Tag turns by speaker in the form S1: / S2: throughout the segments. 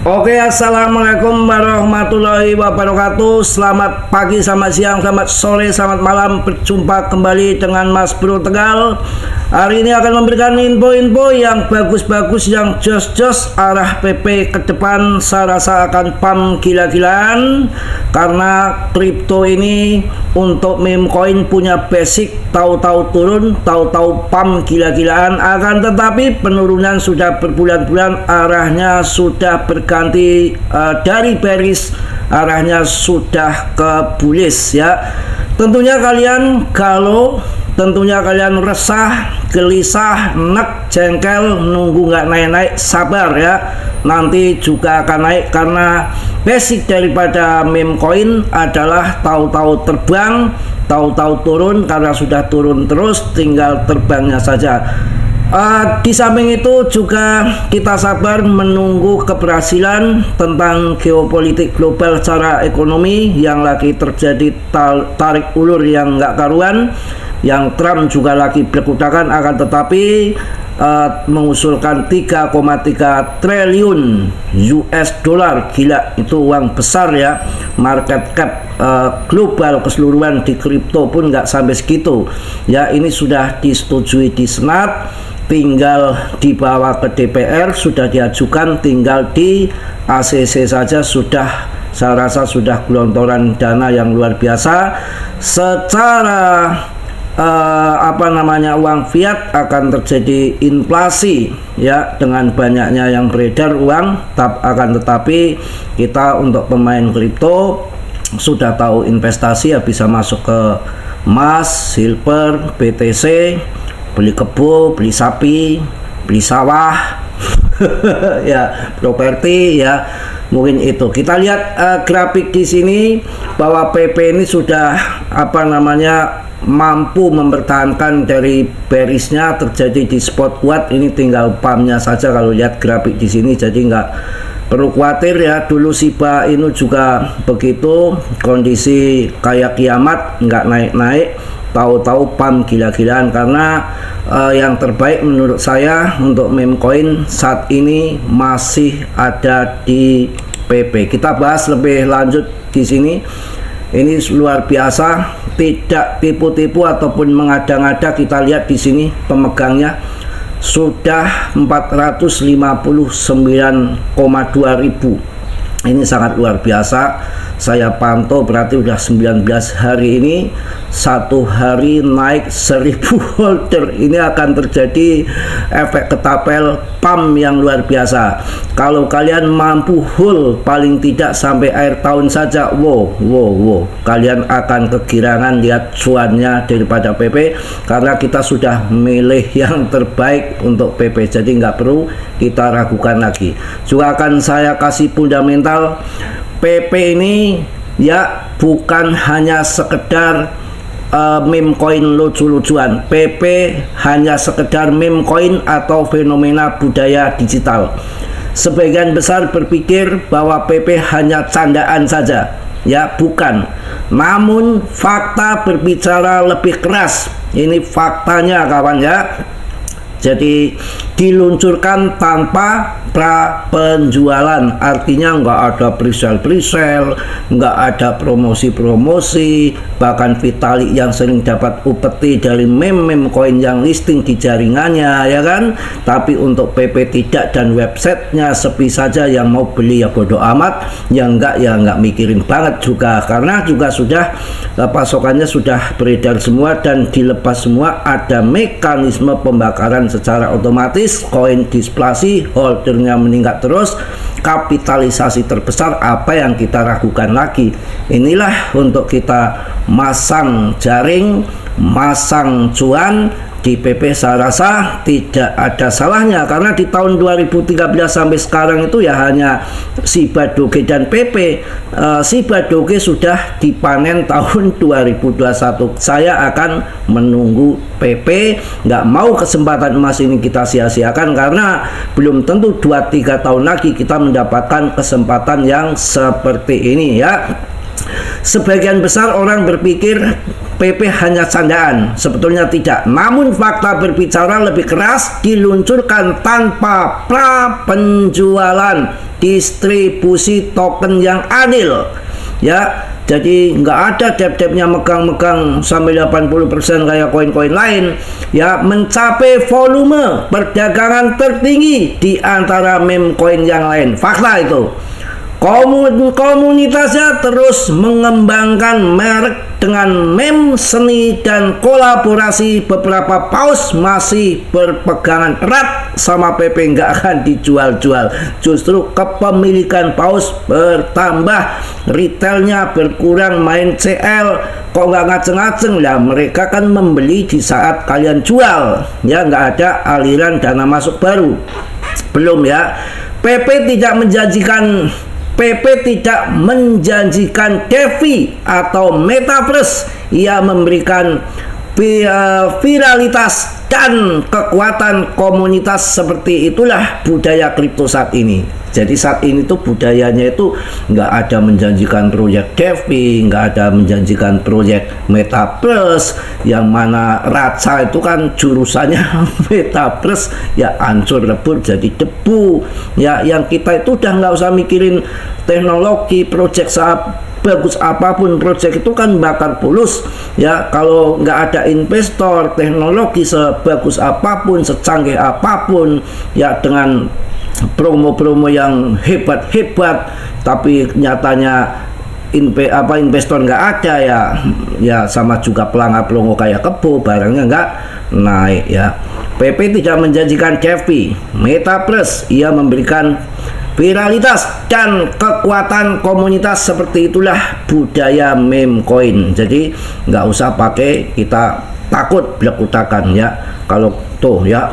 S1: Oke, assalamualaikum warahmatullahi wabarakatuh. Selamat pagi, selamat siang, selamat sore, selamat malam. Berjumpa kembali dengan Mas Bro Tegal. Hari ini akan memberikan info-info yang bagus-bagus, yang jos-jos arah PP ke depan. Saya rasa akan pam gila-gilaan, karena kripto ini untuk meme coin punya basic, tahu-tahu turun, tahu-tahu pam gila-gilaan. Akan tetapi penurunan sudah berbulan-bulan, arahnya sudah berganti dari bearish, arahnya sudah ke bullish ya. Tentunya kalian galau, tentunya kalian resah, gelisah, nek, jengkel, nunggu nggak naik-naik, sabar ya. Nanti juga akan naik, karena basic daripada meme coin adalah tahu-tahu terbang, tahu-tahu turun. Karena sudah turun terus, tinggal terbangnya saja. Di samping itu juga kita sabar menunggu keberhasilan tentang geopolitik global secara ekonomi yang lagi terjadi tarik ulur yang nggak karuan, yang Trump juga lagi berkutakan. Akan tetapi mengusulkan 3,3 triliun US dollar, gila, itu uang besar ya. Market cap global keseluruhan di kripto pun nggak sampai segitu ya. Ini sudah disetujui di Senat, tinggal dibawa ke DPR, sudah diajukan, tinggal di ACC saja sudah, saya rasa sudah gelontoran dana yang luar biasa. Secara uang fiat akan terjadi inflasi ya, dengan banyaknya yang beredar uang. Akan tetapi kita untuk pemain kripto sudah tahu investasi ya, bisa masuk ke emas, silver, BTC, beli kebo, beli sapi, beli sawah ya, properti ya. Mungkin itu. Kita lihat grafik di sini bahwa PP ini sudah mampu mempertahankan dari bearishnya terjadi di spot kuat. Ini tinggal pumpnya saja kalau lihat grafik di sini, jadi nggak perlu khawatir ya. Dulu Shiba Inu juga begitu, kondisi kayak kiamat, nggak naik-naik, tahu-tahu pump gila-gilaan. Karena yang terbaik menurut saya untuk meme coin saat ini masih ada di PP. Kita bahas lebih lanjut di sini. Ini luar biasa, tidak tipu-tipu ataupun mengada-ngada. Kita lihat di sini pemegangnya sudah 459,2 ribu. Ini sangat luar biasa. Saya pantau berarti udah 19 hari ini, satu hari naik 1000 holder. Ini akan terjadi efek ketapel pump yang luar biasa. Kalau kalian mampu hold paling tidak sampai akhir tahun saja, wow, kalian akan kegirangan lihat cuannya daripada PP. Karena kita sudah milih yang terbaik untuk PP, jadi nggak perlu kita ragukan lagi. Juga akan saya kasih fundamental. PP ini ya bukan hanya sekedar meme coin lucu-lucuan. PP hanya sekedar meme coin atau fenomena budaya digital. Sebagian besar berpikir bahwa PP hanya candaan saja ya, bukan. Namun fakta berbicara lebih keras. Ini faktanya kawan ya. Jadi diluncurkan tanpa pra penjualan, artinya nggak ada presale, nggak ada promosi, bahkan Vitalik yang sering dapat upeti dari meme coin yang listing di jaringannya ya kan. Tapi untuk PP tidak, dan websitenya sepi saja. Yang mau beli ya bodoh amat, yang nggak ya nggak mikirin banget juga, karena juga sudah pasokannya sudah beredar semua dan dilepas semua. Ada mekanisme pembakaran secara otomatis, koin displasi, holdernya meningkat terus, kapitalisasi terbesar. Apa yang kita ragukan lagi? Inilah untuk kita masang jaring, masang cuan di PP. Saya rasa tidak ada salahnya, karena di tahun 2013 sampai sekarang itu ya hanya Shiba Doge dan PP. Shiba Doge sudah dipanen tahun 2021. Saya akan menunggu PP, nggak mau kesempatan emas ini kita sia-siakan, karena belum tentu 2-3 tahun lagi kita mendapatkan kesempatan yang seperti ini ya. Sebagian besar orang berpikir PP hanya candaan, sebetulnya tidak. Namun fakta berbicara lebih keras, diluncurkan tanpa pra penjualan. distribusi token yang adil ya. Jadi nggak ada debt-debtnya megang-megang sampai 80% kayak koin-koin lain ya, mencapai volume perdagangan tertinggi di antara meme coin yang lain. Fakta itu. Komunitasnya terus mengembangkan merek dengan meme seni dan kolaborasi. Beberapa paus masih berpegangan erat sama PP, nggak akan dijual-jual. Justru kepemilikan paus bertambah, retailnya berkurang, main CL kok nggak ngaceng-ngaceng lah. Mereka kan membeli di saat kalian jual ya, nggak ada aliran dana masuk baru. Belum ya, PP tidak menjanjikan DeFi atau Metaverse. Ia memberikan viralitas dan kekuatan komunitas. Seperti itulah budaya kripto saat ini. Jadi saat ini tuh budayanya itu nggak ada menjanjikan proyek DeFi, nggak ada menjanjikan proyek Metaverse, yang mana Raca itu kan jurusannya Metaverse ya, hancur lebur jadi debu ya. Yang kita itu udah nggak usah mikirin teknologi, proyek bagus apapun proyek itu kan bakar pulus ya. Kalau nggak ada investor, teknologi sebagus apapun, secanggih apapun ya, dengan promo-promo yang hebat-hebat, tapi nyatanya investor nggak ada ya sama juga pelangga-pelongo kayak kebo, barangnya nggak naik ya. PP tidak menjanjikan DeFi, Metaverse. Ia memberikan viralitas dan kekuatan komunitas. Seperti itulah budaya meme coin. Jadi nggak usah pakai kita takut belekutakan ya. Kalau tuh ya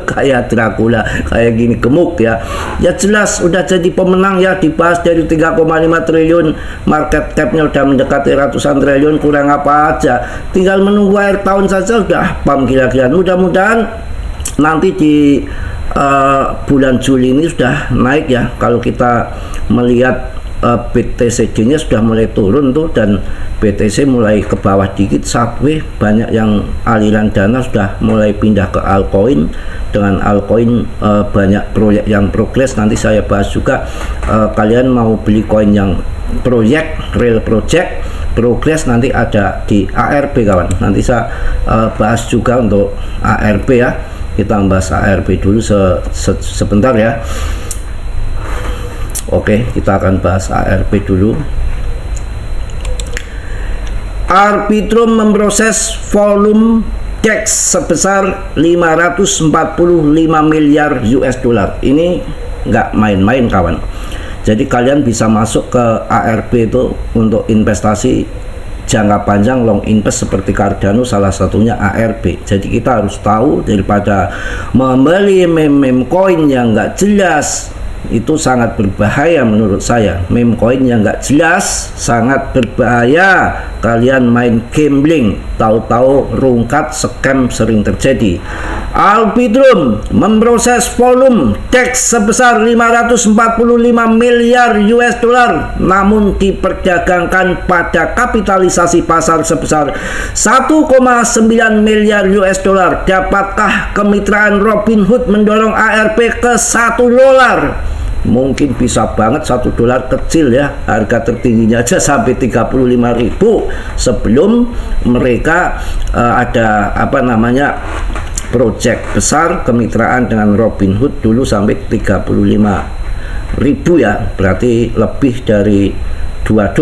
S1: kayak Dracula kayak gini gemuk ya, ya jelas udah jadi pemenang ya. Dibahas dari 3,5 triliun, market capnya udah mendekati ratusan triliun, kurang apa aja. Tinggal menunggu akhir tahun saja udah pam gila-gilaan. Mudah-mudahan nanti di bulan Juli ini sudah naik ya. Kalau kita melihat BTC-nya sudah mulai turun tuh, dan BTC mulai ke bawah dikit, Subway banyak yang aliran dana sudah mulai pindah ke altcoin. Dengan altcoin banyak proyek yang progres. Nanti saya bahas juga, kalian mau beli koin yang proyek, real project progres, nanti ada di ARB kawan. Nanti saya bahas juga untuk ARB ya. Kita bahas ARB dulu sebentar ya. Oke, kita akan bahas ARB dulu. Arbitrum memproses volume DEX sebesar 545 miliar US dollar. Ini nggak main-main kawan. Jadi kalian bisa masuk ke ARB itu untuk investasi jangka panjang, long invest seperti Cardano, salah satunya ARB. Jadi kita harus tahu, daripada membeli meme coin yang nggak jelas, itu sangat berbahaya menurut saya. Meme coin yang nggak jelas sangat berbahaya. Kalian main gambling, tahu-tahu rungkat, scam sering terjadi. Arbitrum memproses volume DEX sebesar 545 miliar US dollar, namun diperdagangkan pada kapitalisasi pasar sebesar 1,9 miliar US dollar. Dapatkah kemitraan Robinhood mendorong ARB ke $1? Mungkin bisa banget. $1 kecil ya, harga tertingginya aja sampai 35.000 sebelum mereka ada project besar kemitraan dengan Robinhood dulu sampai 35.000 ya, berarti lebih dari $2.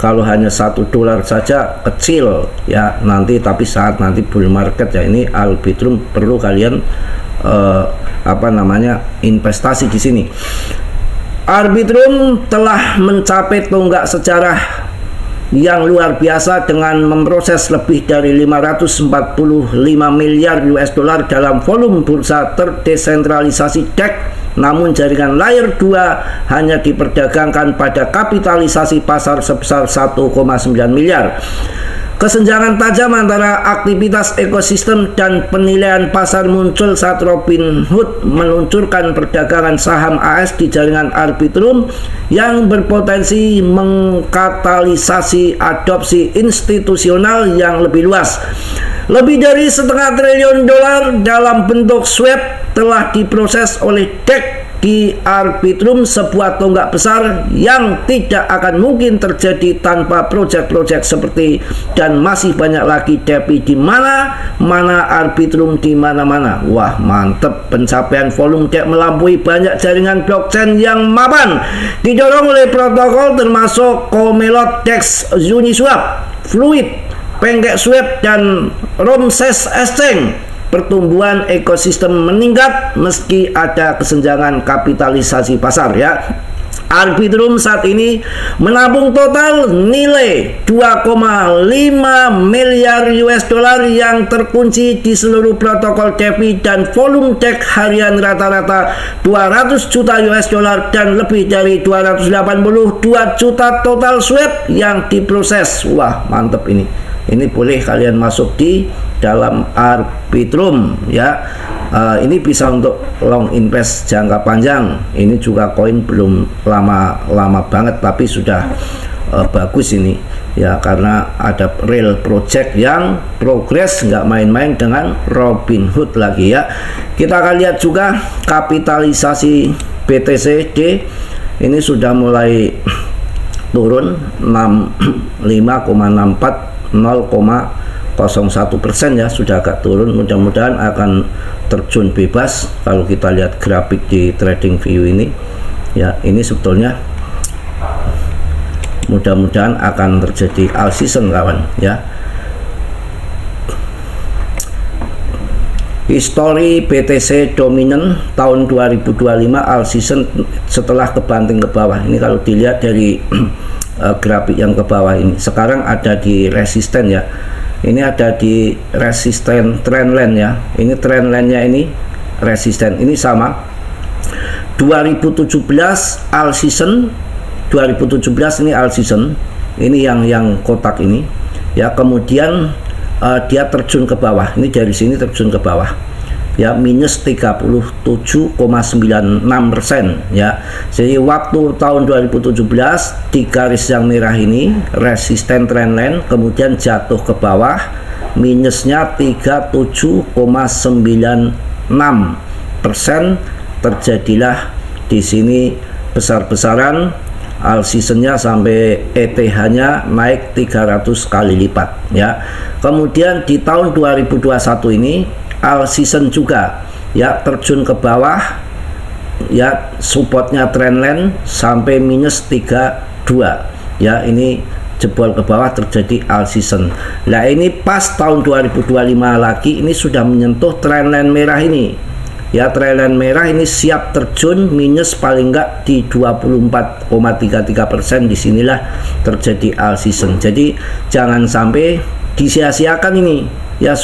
S1: Kalau hanya $1 saja kecil ya nanti, tapi saat nanti bull market ya, ini Arbitrum perlu kalian investasi di sini. Arbitrum telah mencapai tonggak sejarah yang luar biasa dengan memproses lebih dari 545 miliar US dollar dalam volume bursa terdesentralisasi DEX. Namun jaringan layer 2 hanya diperdagangkan pada kapitalisasi pasar sebesar 1,9 miliar. Kesenjangan tajam antara aktivitas ekosistem dan penilaian pasar muncul saat Robinhood meluncurkan perdagangan saham AS di jaringan Arbitrum yang berpotensi mengkatalisasi adopsi institusional yang lebih luas. Lebih dari $0,5 triliun dalam bentuk swap telah diproses oleh DEX di Arbitrum, sebuah tonggak besar yang tidak akan mungkin terjadi tanpa proyek-proyek seperti dan masih banyak lagi DeFi di mana Arbitrum di mana-mana. Wah, mantep, pencapaian volume DEX melampaui banyak jaringan blockchain yang mapan, didorong oleh protokol termasuk Comelot DEX, Uniswap, Fluid, PancakeSwap, dan Ramses Exchange. Pertumbuhan ekosistem meningkat meski ada kesenjangan kapitalisasi pasar ya. Arbitrum saat ini menabung total nilai 2,5 miliar US dollar yang terkunci di seluruh protokol DeFi dan volume DEX harian rata-rata 200 juta US dollar dan lebih dari 282 juta total swap yang diproses. Wah, mantep ini. Ini boleh kalian masuk di dalam Arbitrum ya. Ini bisa untuk long invest jangka panjang. Ini juga koin belum lama banget tapi sudah bagus ini ya, karena ada real project yang progress, nggak main-main dengan Robinhood lagi ya. Kita akan lihat juga kapitalisasi BTCD ini sudah mulai turun 5,64 0,01% ya, sudah agak turun. Mudah-mudahan akan terjun bebas kalau kita lihat grafik di TradingView ini ya. Ini sebetulnya mudah-mudahan akan terjadi all season kawan ya. History BTC dominan tahun 2025 all season setelah kebanting ke bawah. Ini kalau dilihat dari grafik yang ke bawah ini, sekarang ada di resisten ya. Ini ada di resisten trendline ya. Ini trendline-nya ini resisten. Ini sama 2017 all season, 2017 ini all season. Ini yang kotak ini ya. Kemudian dia terjun ke bawah. Ini dari sini terjun ke bawah ya, minus 37,96% ya. Jadi waktu tahun 2017 di garis yang merah ini resisten trendline, kemudian jatuh ke bawah, minusnya 37,96%. terjadilah di sini besar-besaran all seasonnya sampai ETH-nya naik 300 kali lipat ya. Kemudian di tahun 2021 ini all season juga ya, terjun ke bawah ya, supportnya trendline sampai minus 32 ya. Ini jebol ke bawah, terjadi all season. Nah ini pas tahun 2025 lagi, ini sudah menyentuh trendline merah ini ya. Trendline merah ini siap terjun minus paling enggak di 24,33%. disinilah terjadi all season. Jadi jangan sampai disia-siakan ini ya.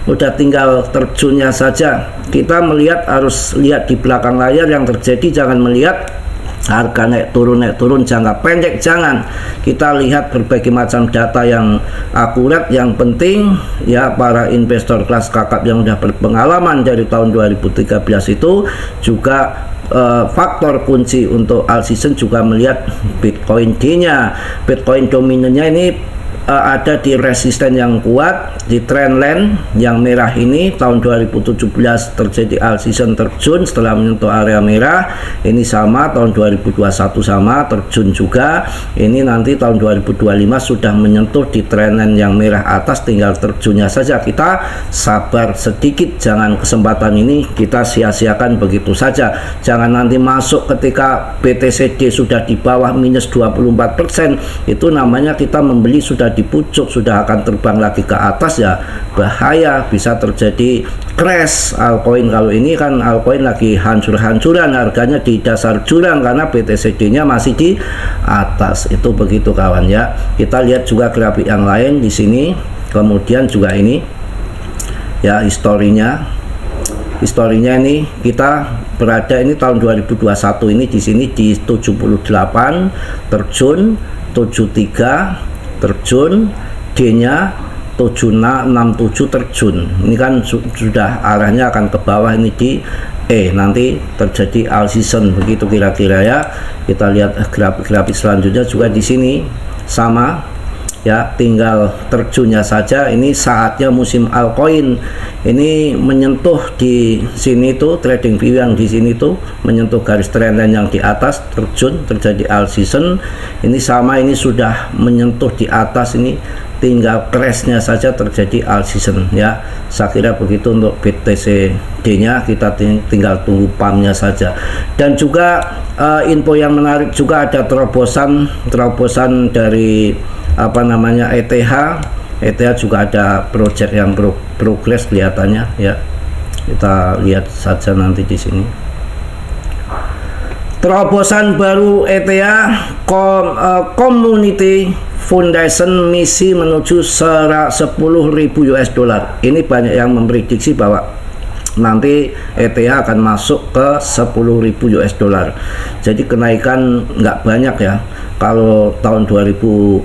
S1: Udah tinggal terjunnya saja. Kita melihat, harus lihat di belakang layar yang terjadi. Jangan melihat harga naik turun jangka pendek, jangan. Kita lihat berbagai macam data yang akurat. Yang penting ya, para investor kelas kakap yang udah berpengalaman dari tahun 2013 itu juga faktor kunci untuk all season juga melihat Bitcoin D-nya. Bitcoin dominannya ini ada di resisten yang kuat di trendline yang merah ini. Tahun 2017 terjadi all season, terjun setelah menyentuh area merah. Ini sama tahun 2021 sama terjun juga. Ini nanti tahun 2025 sudah menyentuh di trendline yang merah atas, tinggal terjunnya saja. Kita sabar sedikit, jangan kesempatan ini kita sia-siakan begitu saja. Jangan nanti masuk ketika BTCD sudah di bawah minus 24%. Itu namanya kita membeli sudah di pucuk, sudah akan terbang lagi ke atas ya, bahaya, bisa terjadi crash altcoin. Kalau ini kan altcoin lagi hancur-hancuran, harganya di dasar jurang karena BTCD-nya masih di atas. Itu begitu kawan ya. Kita lihat juga grafik yang lain di sini. Kemudian juga ini ya, historinya ini kita berada ini tahun 2021 ini di sini di 78 terjun, 73 terjun, D-nya 7667 terjun. Ini kan sudah arahnya akan ke bawah, ini di nanti terjadi all season begitu kira-kira ya. Kita lihat grafik selanjutnya juga di sini sama ya, tinggal terjunnya saja. Ini saatnya musim altcoin ini menyentuh di sini tuh, trading view yang di sini tuh menyentuh garis trendline yang di atas, terjun, terjadi alt season. Ini sama, ini sudah menyentuh di atas, ini tinggal crashnya saja terjadi alt season ya. Saya kira begitu untuk BTCD nya, kita tinggal tunggu pumpnya saja. Dan juga info yang menarik juga, ada terobosan dari apa namanya ETH juga ada project yang progress kelihatannya ya. Kita lihat saja nanti di sini. Terobosan baru ETH Community Foundation misi menuju 10.000 US dollar. Ini banyak yang memprediksi bahwa nanti ETH akan masuk ke 10.000 US dollar. Jadi kenaikan nggak banyak ya. Kalau tahun 2017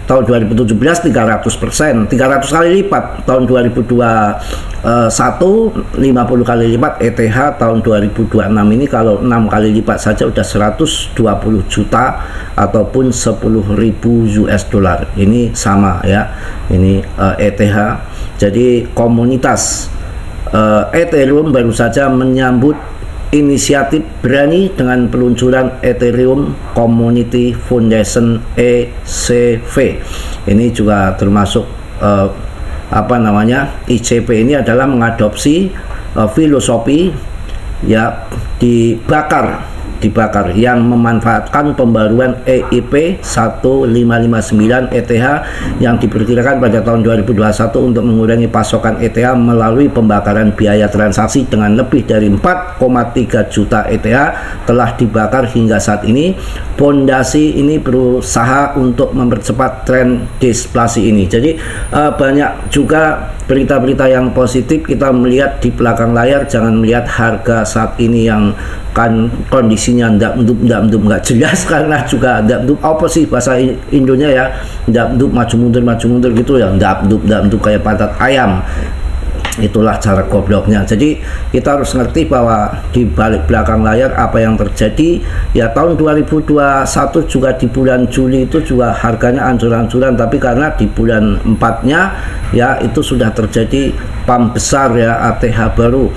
S1: 300%, 300 kali lipat. Tahun 2021 50 kali lipat. ETH tahun 2026 ini kalau 6 kali lipat saja udah 120 juta ataupun 10.000 US dollar. Ini sama ya. Ini ETH. Jadi komunitas Ethereum baru saja menyambut inisiatif berani dengan peluncuran Ethereum Community Foundation ECF. Ini juga termasuk apa namanya, ICP ini adalah mengadopsi filosofi ya dibakar yang memanfaatkan pembaruan EIP 1559 ETH yang diperkirakan pada tahun 2021 untuk mengurangi pasokan ETH melalui pembakaran biaya transaksi dengan lebih dari 4,3 juta ETH telah dibakar hingga saat ini. Fondasi ini berusaha untuk mempercepat tren deflasi ini. Jadi banyak juga berita-berita yang positif. Kita melihat di belakang layar, jangan melihat harga saat ini yang kan kondisinya nggak jelas, karena juga apa sih bahasa Indonya ya, maju mundur gitu ya, kayak patat ayam. Itulah cara gobloknya. Jadi kita harus ngerti bahwa di balik belakang layar apa yang terjadi ya. Tahun 2021 juga di bulan Juli itu juga harganya ancur-ancuran, tapi karena di bulan 4-nya ya itu sudah terjadi pump besar ya, ATH baru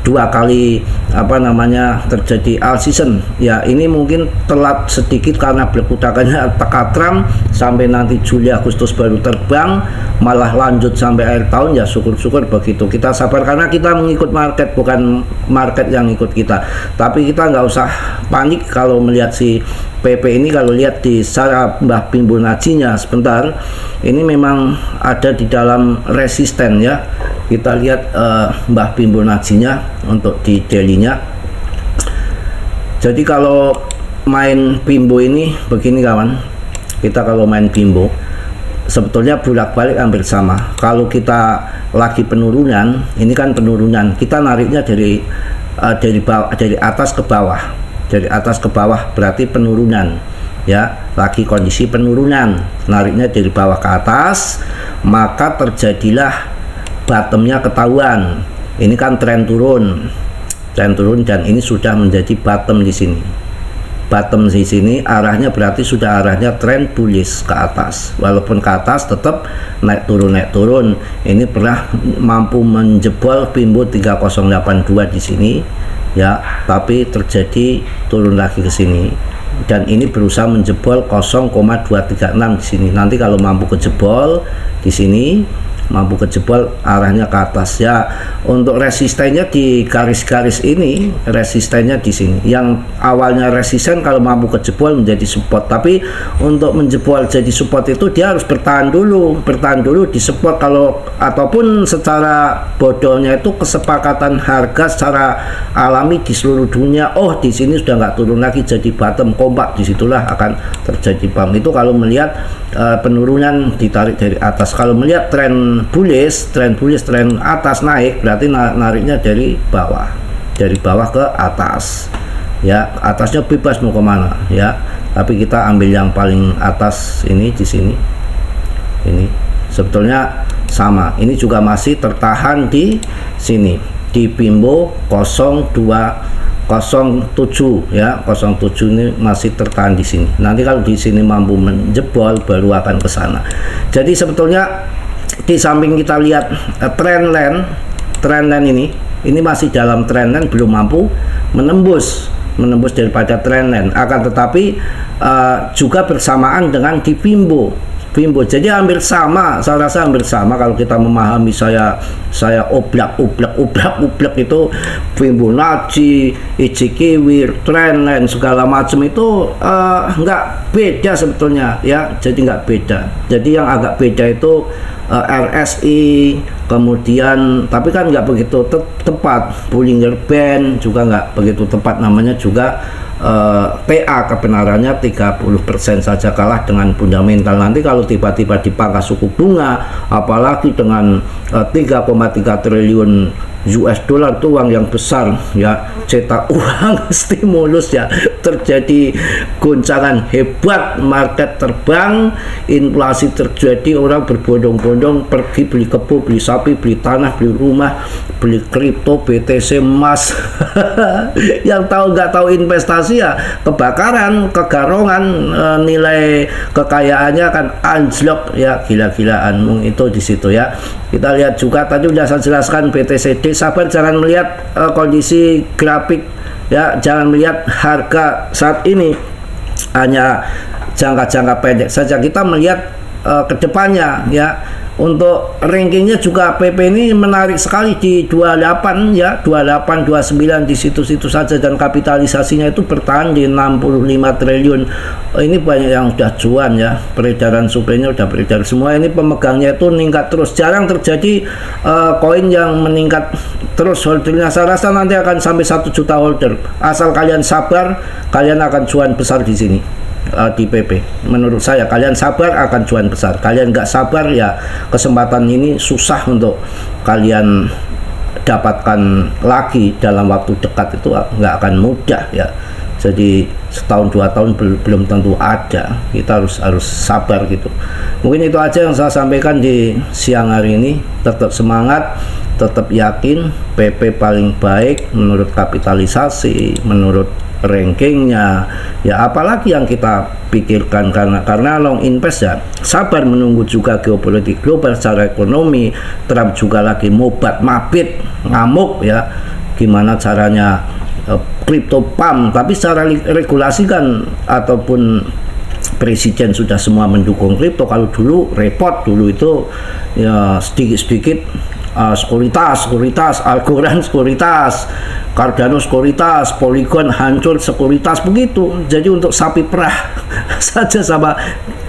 S1: 2 kali apa namanya terjadi alt season ya. Ini mungkin telat sedikit karena berkudakannya Trump sampai nanti Juli Agustus baru terbang, malah lanjut sampai akhir tahun ya. Syukur-syukur begitu. Kita sabar karena kita mengikut market, bukan market yang ikut kita. Tapi kita nggak usah panik kalau melihat si PP ini. Kalau lihat di secara Mbah Fibonacci-nya sebentar, ini memang ada di dalam resisten ya. Kita lihat Mbah Fibonacci-nya untuk di daily-nya. Jadi kalau main Bimbo ini begini kawan, kita kalau main Bimbo sebetulnya bolak-balik hampir sama. Kalau kita lagi penurunan, ini kan penurunan, kita nariknya dari atas ke bawah. Dari atas ke bawah berarti penurunan ya, lagi kondisi penurunan, nariknya dari bawah ke atas, maka terjadilah bottomnya ketahuan. Ini kan tren turun dan ini sudah menjadi bottom di sini. Bottom di sini arahnya berarti sudah arahnya tren bullish ke atas. Walaupun ke atas tetap naik turun. Ini pernah mampu menjebol Bimbo 3082 di sini ya, tapi terjadi turun lagi ke sini. Dan ini berusaha menjebol 0,236 di sini. Nanti kalau mampu kejebol di sini, mampu kejebol arahnya ke atas ya. Untuk resistennya di garis-garis ini, resistennya di sini. Yang awalnya resisten kalau mampu kejebol menjadi support. Tapi untuk menjebol jadi support itu dia harus bertahan dulu di support. Kalau ataupun secara bodohnya itu kesepakatan harga secara alami di seluruh dunia. Oh, di sini sudah nggak turun lagi jadi bottom, kompak, disitulah akan terjadi bump. Itu kalau melihat penurunan ditarik dari atas. Kalau melihat tren bullish, tren atas naik, berarti nariknya dari bawah ke atas ya. Atasnya bebas mau kemana ya, tapi kita ambil yang paling atas ini di sini. Ini sebetulnya sama, ini juga masih tertahan di sini di Bimbo 023 07 ya, 07 ini masih tertahan di sini. Nanti kalau di sini mampu menjebol baru akan ke sana. Jadi sebetulnya di samping kita lihat trendline ini masih dalam trendline, belum mampu menembus daripada trendline. Akan tetapi juga bersamaan dengan di Fimbo. Jadi hampir sama, saya rasa hampir sama kalau kita memahami saya oblak itu Fibonacci, Ichikewi, trendline segala macam itu nggak beda sebetulnya ya. Jadi nggak beda. Jadi yang agak beda itu RSI, kemudian tapi kan nggak begitu tepat. Bollinger Band juga nggak begitu tepat, namanya juga PA kebenarannya 30% saja, kalah dengan fundamental. Nanti kalau tiba-tiba dipangkas suku bunga, apalagi dengan 3,3 triliun US dollar, itu uang yang besar ya, cetak uang stimulus ya, terjadi goncangan hebat, market terbang, inflasi terjadi, orang berbondong-bondong pergi beli kebo, beli sapi, beli tanah, beli rumah, beli kripto, BTC, emas. Yang tahu nggak tahu investasi ya kebakaran, kegarongan, nilai kekayaannya akan anjlok ya, gila-gilaan itu di situ ya. Kita lihat juga tadi sudah saya jelaskan BTCD. Sabar, jangan melihat kondisi grafik ya, jangan melihat harga saat ini hanya jangka pendek saja, kita melihat ke depannya ya. Untuk rankingnya juga PP ini menarik sekali di 28 ya, 28, 29 di situ-situ saja, dan kapitalisasinya itu bertahan di 65 triliun. Ini banyak yang udah cuan ya, peredaran suplainya udah beredar semua. Ini pemegangnya itu meningkat terus, jarang terjadi koin yang meningkat terus holdernya. Saya rasa nanti akan sampai 1 juta holder. Asal kalian sabar, kalian akan cuan besar di sini. Di PP, menurut saya kalian sabar akan cuan besar. Kalian nggak sabar ya, kesempatan ini susah untuk kalian dapatkan lagi dalam waktu dekat, itu nggak akan mudah ya. Jadi setahun 2 tahun belum tentu ada, kita harus sabar gitu. Mungkin itu aja yang saya sampaikan di siang hari ini. Tetap semangat, tetap yakin PP paling baik menurut kapitalisasi, menurut rankingnya ya, apalagi yang kita pikirkan, karena long invest ya, sabar menunggu juga geopolitik global secara ekonomi. Trump juga lagi mobat mabit ngamuk ya, gimana caranya crypto pump, tapi secara regulasi kan ataupun presiden sudah semua mendukung kripto. Kalau dulu repot, dulu itu ya sedikit-sedikit sekuritas, Algorand sekuritas, Cardano sekuritas, Polygon hancur sekuritas, begitu. Jadi untuk sapi perah saja sama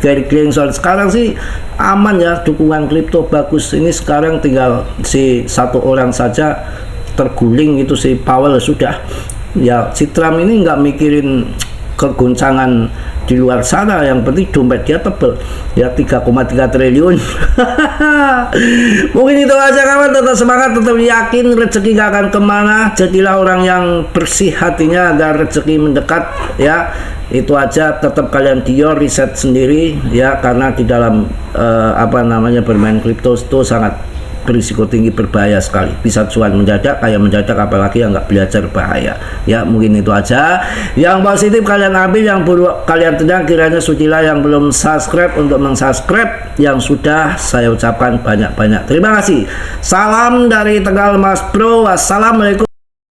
S1: Gary Gensler. Sekarang sih aman ya, dukungan kripto bagus. Ini sekarang tinggal si satu orang saja terguling, itu si Powell sudah ya. Si Trump ini nggak mikirin kegoncangan di luar sana, yang penting dompet dia tebel ya, 3,3 triliun. Mungkin itu aja kawan, tetap semangat, tetap yakin rezeki gak akan kemana. Jadilah orang yang bersih hatinya agar rezeki mendekat ya. Itu aja, tetap kalian Dior riset sendiri ya, karena di dalam bermain kripto itu sangat berisiko tinggi, berbahaya sekali, bisa cuan mendadak, kaya mendadak, apalagi yang nggak belajar bahaya ya. Mungkin itu aja yang positif kalian ambil, yang buruk kalian tendang. Kiranya sudilah yang belum subscribe untuk mensubscribe, yang sudah saya ucapkan banyak-banyak terima kasih. Salam dari Tegal Mas Bro, wassalamualaikum.